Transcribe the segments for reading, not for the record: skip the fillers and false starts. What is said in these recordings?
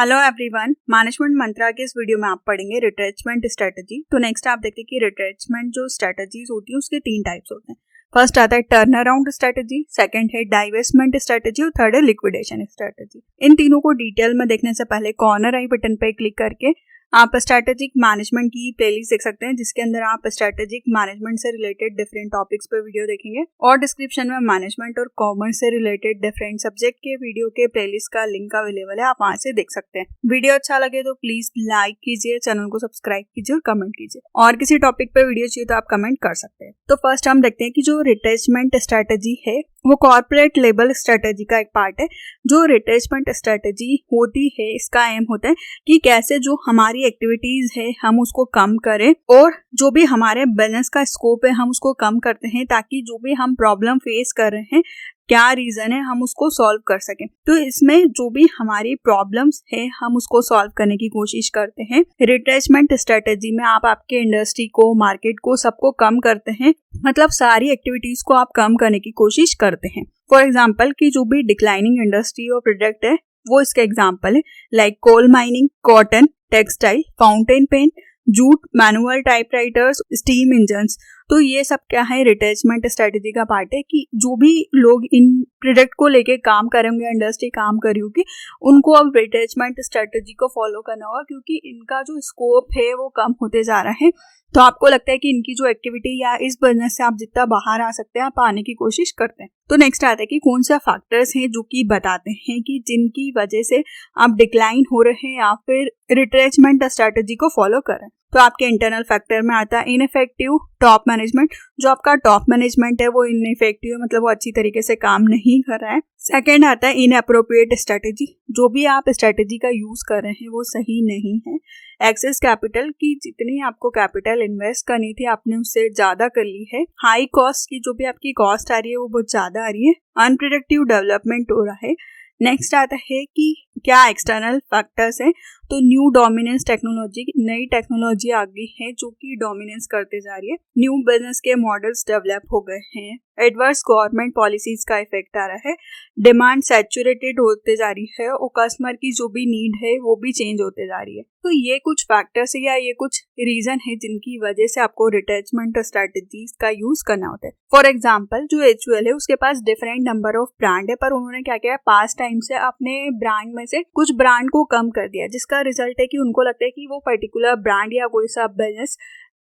Hello everyone, management मंत्रा के इस video में आप पढ़ेंगे रिट्रेचमेंट स्ट्रेटजी। तो नेक्स्ट आप देखते हैं कि रिट्रेचमेंट जो स्ट्रेटजीज होती है उसके 3 टाइप्स होते हैं। फर्स्ट आता है टर्न अराउंड स्ट्रेटजी, सेकंड है डाइवेस्टमेंट स्ट्रेटजी और थर्ड है लिक्विडेशन स्ट्रेटजी। इन तीनों को डिटेल में देखने से पहले कॉर्नर आई बटन पे क्लिक करके आप स्ट्रेटेजिक मैनेजमेंट की प्लेलिस्ट देख सकते हैं, जिसके अंदर आप स्ट्रेटेजिक मैनेजमेंट से रिलेटेड डिफरेंट टॉपिक्स पे वीडियो देखेंगे और डिस्क्रिप्शन में मैनेजमेंट और कॉमर्स से रिलेटेड डिफरेंट सब्जेक्ट के वीडियो के प्लेलिस्ट का लिंक अवेलेबल है, आप वहां से देख सकते हैं। वीडियो अच्छा लगे तो प्लीज लाइक कीजिए, चैनल को सब्सक्राइब कीजिए और कमेंट कीजिए। और किसी टॉपिक पे वीडियो चाहिए तो आप कमेंट कर सकते हैं। तो फर्स्ट हम देखते हैं कि जो रिट्रेचमेंट स्ट्रेटजी है वो कॉर्पोरेट लेवल स्ट्रेटजी का एक पार्ट है। जो रिट्रेचमेंट स्ट्रेटजी होती है इसका एम होता है कि कैसे जो हमारी एक्टिविटीज है हम उसको कम करें और जो भी हमारे बिजनेस का स्कोप है हम उसको कम करते हैं, ताकि जो भी हम प्रॉब्लम फेस कर रहे हैं क्या रीजन है हम उसको सॉल्व कर सकें। तो इसमें जो भी हमारी प्रॉब्लम्स है हम उसको सॉल्व करने की कोशिश करते हैं। रिट्रेचमेंट स्ट्रेटजी में आप आपके इंडस्ट्री को, मार्केट को, सबको कम करते हैं, मतलब सारी एक्टिविटीज को आप कम करने की कोशिश करते हैं। फॉर एग्जाम्पल कि जो भी डिक्लाइनिंग इंडस्ट्री और प्रोडक्ट है वो इसका एग्जाम्पल है, like coal mining, cotton, textile, fountain pen, jute, manual typewriters, steam engines. तो ये सब क्या है, रिट्रेचमेंट स्ट्रेटजी का पार्ट है कि जो भी लोग इन प्रोडक्ट को लेके काम करेंगे, इंडस्ट्री काम करी होगी, उनको अब रिट्रेचमेंट स्ट्रेटजी को फॉलो करना होगा, क्योंकि इनका जो स्कोप है वो कम होते जा रहा है। तो आपको लगता है कि इनकी जो एक्टिविटी या इस बिजनेस से आप जितना बाहर आ सकते हैं आप आने की कोशिश करते हैं। तो नेक्स्ट आता है कि कौन सा फैक्टर्स हैं जो कि बताते हैं कि जिनकी वजह से आप डिक्लाइन हो रहे हैं या फिर रिट्रेचमेंट स्ट्रेटजी को फॉलो करें। तो आपके इंटरनल फैक्टर में आता है इनइफेक्टिव टॉप मैनेजमेंट। जो आपका टॉप मैनेजमेंट है वो इनइफेक्टिव है, मतलब वो अच्छी तरीके से काम नहीं कर रहा है। सेकंड आता है इनअप्रोप्रिएट स्ट्रेटजी, जो भी आप स्ट्रेटजी का यूज कर रहे हैं वो सही नहीं है। एक्सेस कैपिटल की जितनी आपको कैपिटल इन्वेस्ट करनी थी आपने उससे ज्यादा कर ली है। हाई कॉस्ट की जो भी आपकी कॉस्ट आ रही है वो बहुत ज्यादा आ रही है। अनप्रोडक्टिव डेवलपमेंट हो रहा है। नेक्स्ट आता है कि क्या एक्सटर्नल फैक्टर्स हैं। तो न्यू डोमिनेंस टेक्नोलॉजी, नई टेक्नोलॉजी आ गई है जो कि डोमिनेंस करते जा रही है। न्यू बिजनेस के मॉडल्स डेवलप हो गए हैं। एडवर्स गवर्नमेंट पॉलिसीज का इफेक्ट आ रहा है। डिमांड सैचुरेटेड होते जा रही है और कस्टमर की जो भी नीड है वो भी चेंज होते जा रही है। तो ये कुछ फैक्टर्स है या ये कुछ रीजन है जिनकी वजह से आपको रिट्रेचमेंट स्ट्रेटजीज का यूज करना होता है। फॉर एग्जाम्पल जो HUL है उसके पास डिफरेंट नंबर ऑफ ब्रांड है, पर उन्होंने क्या किया, पास्ट टाइम से अपने ब्रांड में से कुछ ब्रांड को कम कर दिया, जिसका रिजल्ट है कि उनको लगता है कि वो पर्टिकुलर ब्रांड या कोई सा business,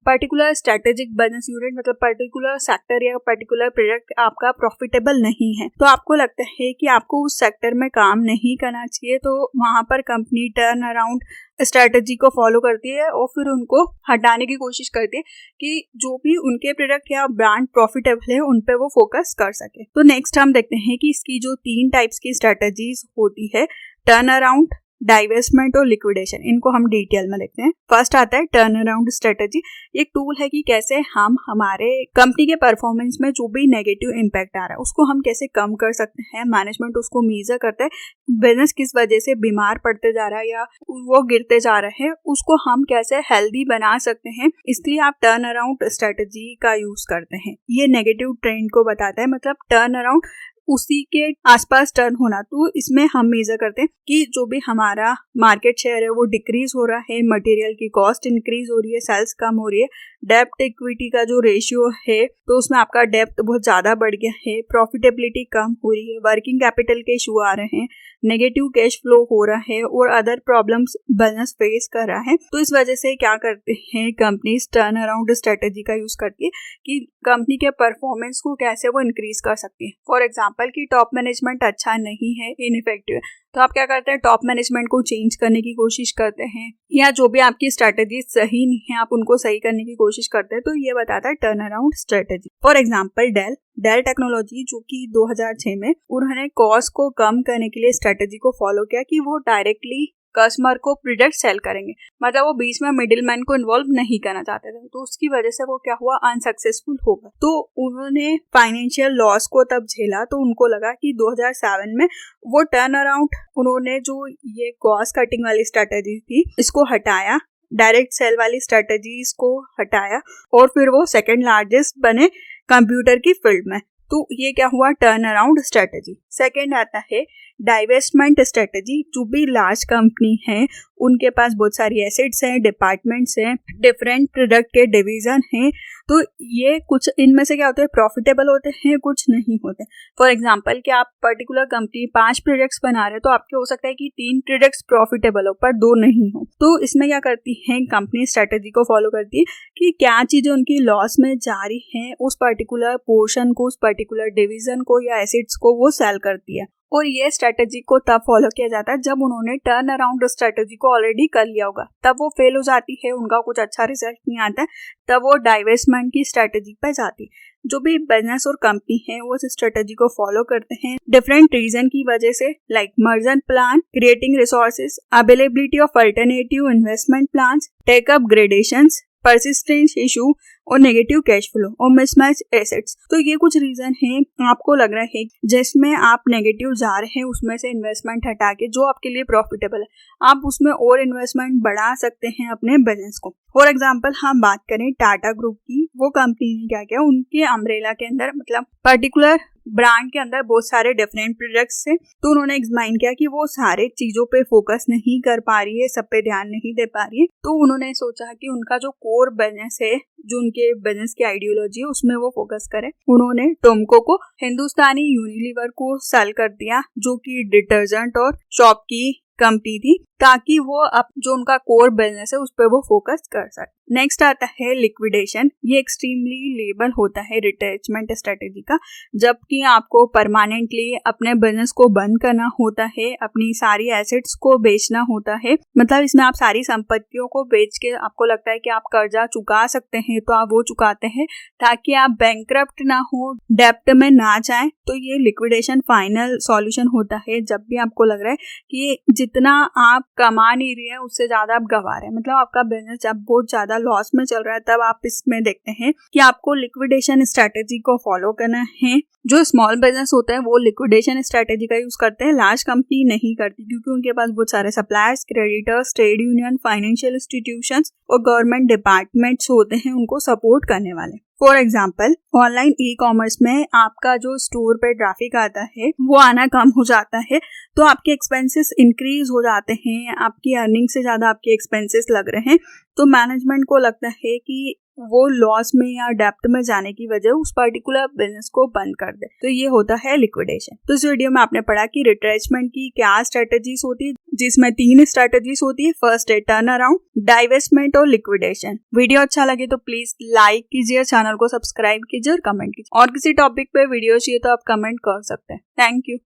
particular strategic business unit, मतलब पर्टिकुलर सेक्टर या पर्टिकुलर प्रोडक्ट आपका प्रॉफिटेबल नहीं है। तो आपको लगता है कि आपको उस सेक्टर में काम नहीं करना चाहिए, तो वहां पर कंपनी टर्न अराउंड स्ट्रेटजी को फॉलो करती है और फिर उनको हटाने की कोशिश करती है कि जो भी उनके प्रोडक्ट या ब्रांड प्रॉफिटेबल है उन पे वो फोकस कर सके। तो नेक्स्ट हम देखते हैं कि इसकी जो 3 टाइप्स की स्ट्रेटजीज होती है, टर्न अराउंड, डाइवेस्टमेंट और लिक्विडेशन, इनको हम डिटेल में देखते हैं। फर्स्ट आता है टर्न अराउंड स्ट्रेटजी। एक टूल है कि कैसे हम हमारे कंपनी के परफॉर्मेंस में जो भी नेगेटिव इम्पैक्ट आ रहा है उसको हम कैसे कम कर सकते हैं। मैनेजमेंट उसको मेजर करता है, बिजनेस किस वजह से बीमार पड़ते जा रहा है या वो गिरते जा रहे हैं, उसको हम कैसे हेल्दी बना सकते हैं। इसलिए आप टर्न अराउंड स्ट्रेटजी का यूज करते हैं। ये नेगेटिव ट्रेंड को बताता है, मतलब टर्न अराउंड उसी के आसपास टर्न होना। तो इसमें हम मेजर करते हैं कि जो भी हमारा मार्केट शेयर है वो डिक्रीज हो रहा है, मटेरियल की कॉस्ट इंक्रीज हो रही है, सेल्स कम हो रही है, डेप्ट इक्विटी का जो रेशियो है तो उसमें आपका डेप्ट बहुत ज्यादा बढ़ गया है, प्रॉफिटेबिलिटी कम हो रही है, वर्किंग कैपिटल के इशू आ रहे हैं, नेगेटिव कैश फ्लो हो रहा है और अदर प्रॉब्लम्स बिजनेस फेस कर रहा है। तो इस वजह से क्या करते हैं कंपनीज, टर्न अराउंड स्ट्रेटजी का यूज करती है कि कंपनी के परफॉर्मेंस को कैसे वो इंक्रीज कर सकती है। फॉर एग्जाम्पल कि टॉप मैनेजमेंट अच्छा नहीं है, इनइफेक्टिव है, तो आप क्या करते हैं, टॉप मैनेजमेंट को चेंज करने की कोशिश करते हैं, या जो भी आपकी स्ट्रेटजी सही नहीं है आप उनको सही करने की कोशिश करते हैं। तो ये बताता है turn around strategy. For example Dell technology, जो कि 2006 में उन्होंने कॉस्ट को कम करने के लिए स्ट्रेटजी को फॉलो किया कि वो डायरेक्टली कस्टमर को प्रोडक्ट सेल करेंगे, मतलब वो बीच में मिडिलमैन को इन्वॉल्व नहीं करना चाहते थे। तो उसकी वजह से वो क्या हुआ, अनसक्सेसफुल हो गया। तो उन्होंने फाइनेंशियल लॉस को तब झेला, तो उनको लगा कि 2007 में वो टर्न अराउंड, उन्होंने जो ये कॉस्ट कटिंग वाली स्ट्रेटजी थी इसको हटाया, डायरेक्ट सेल वाली स्ट्रेटजीज को हटाया और फिर वो सेकेंड लार्जेस्ट बने कंप्यूटर की फील्ड में। तो ये क्या हुआ, टर्न अराउंड स्ट्रेटजी। सेकेंड आता है डाइवेस्टमेंट स्ट्रेटजी, जो भी लार्ज कंपनी है उनके पास बहुत सारी एसेट्स हैं, डिपार्टमेंट्स हैं, डिफरेंट प्रोडक्ट के डिवीजन हैं, तो ये कुछ इनमें से क्या होते हैं, प्रॉफिटेबल होते हैं, कुछ नहीं होते। फॉर एग्जांपल कि आप पर्टिकुलर कंपनी 5 प्रोडक्ट्स बना रहे हो तो आपके हो सकता है कि 3 प्रोडक्ट्स प्रॉफिटेबल हो पर 2 नहीं हो। तो इसमें क्या करती है कंपनी, स्ट्रेटजी को फॉलो करती है कि क्या चीजें उनकी लॉस में जा रही हैं, उस पर्टिकुलर पोर्शन को, उस पर्टिकुलर डिवीजन को या एसेट्स को वो सेल करती है। और ये स्ट्रेटजी को तब फॉलो किया जाता है जब उन्होंने टर्न अराउंड स्ट्रेटजी को ऑलरेडी कर लिया होगा, तब वो फेल हो जाती है, उनका कुछ अच्छा रिजल्ट नहीं आता है, तब वो डाइवेस्टमेंट की स्ट्रेटजी पे जाती है। जो भी बिजनेस और कंपनी है वो इस स्ट्रेटजी को फॉलो करते हैं डिफरेंट रीजन की वजह से, like merger plan, creating resources, availability of alternative investment plans, take up gradations, persistence issue और नेगेटिव कैश फ्लो और मिसमैच एसेट्स। तो ये कुछ रीजन है आपको लग रहा है जिसमें आप नेगेटिव जा रहे हैं, उसमें से इन्वेस्टमेंट हटा के जो आपके लिए प्रॉफिटेबल है आप उसमें और इन्वेस्टमेंट बढ़ा सकते हैं अपने बिजनेस को। फॉर एग्जांपल हम बात करें टाटा ग्रुप की, वो कंपनी ने क्या किया, उनके अम्ब्रेला के अंदर मतलब पर्टिकुलर ब्रांड के अंदर बहुत सारे डिफरेंट प्रोडक्ट्स थे, तो उन्होंने एग्जामाइन किया कि वो सारे चीजों पे फोकस नहीं कर पा रही है, सब पे ध्यान नहीं दे पा रही है, तो उन्होंने सोचा कि उनका जो कोर बिजनेस है, जो उनके बिजनेस की आइडियोलॉजी है, उसमें वो फोकस करे। उन्होंने टोम्को को हिंदुस्तानी यूनिलीवर को सेल कर दिया, जो कि डिटर्जेंट और शॉप की कंपनी थी, ताकि वो अब जो उनका कोर बिजनेस है उस पर वो फोकस कर सके। नेक्स्ट आता है लिक्विडेशन। ये एक्सट्रीमली लेबल होता है रिट्रेचमेंट स्ट्रेटेजी का, जबकि आपको परमानेंटली अपने बिजनेस को बंद करना होता है, अपनी सारी एसेट्स को बेचना होता है। मतलब इसमें आप सारी संपत्तियों को बेच के आपको लगता है कि आप कर्जा चुका सकते हैं तो आप वो चुकाते हैं ताकि आप बैंकरप्ट ना हो, डेप्ट में ना जाए। तो ये लिक्विडेशन फाइनल सॉल्यूशन होता है जब भी आपको लग रहा है कि जितना आप कमा नहीं रहे हैं उससे ज्यादा आप गंवा रहे हैं, मतलब आपका बिजनेस जब बहुत ज्यादा लॉस में चल रहा है, तब आप इसमें देखते हैं कि आपको लिक्विडेशन स्ट्रेटेजी को फॉलो करना है। जो स्मॉल बिजनेस होते हैं वो लिक्विडेशन स्ट्रेटेजी का यूज करते हैं, लार्ज कंपनी नहीं करती, क्योंकि उनके पास बहुत सारे suppliers, creditors, trade union, financial institutions और गवर्नमेंट डिपार्टमेंट्स होते हैं उनको सपोर्ट करने वाले। For example online e commerce में आपका जो स्टोर पे ट्रैफिक आता है वो आना कम हो जाता है, तो आपके एक्सपेंसेस इंक्रीज हो जाते हैं, आपकी अर्निंग से ज्यादा आपके एक्सपेंसेस लग रहे हैं, तो मैनेजमेंट को लगता है कि वो लॉस में या डेप्ट में जाने की वजह उस पर्टिकुलर बिजनेस को बंद कर दे। तो ये होता है लिक्विडेशन। तो इस वीडियो में आपने पढ़ा कि रिट्रेचमेंट की क्या स्ट्रेटजीज होती है, जिसमें 3 स्ट्रेटजीज होती है। फर्स्ट है टर्न अराउंड, डाइवेस्टमेंट और लिक्विडेशन। वीडियो अच्छा लगे तो प्लीज लाइक कीजिए, चैनल को सब्सक्राइब कीजिए और कमेंट कीजिए। और किसी टॉपिक पे वीडियो चाहिए तो आप कमेंट कर सकते हैं। Thank you.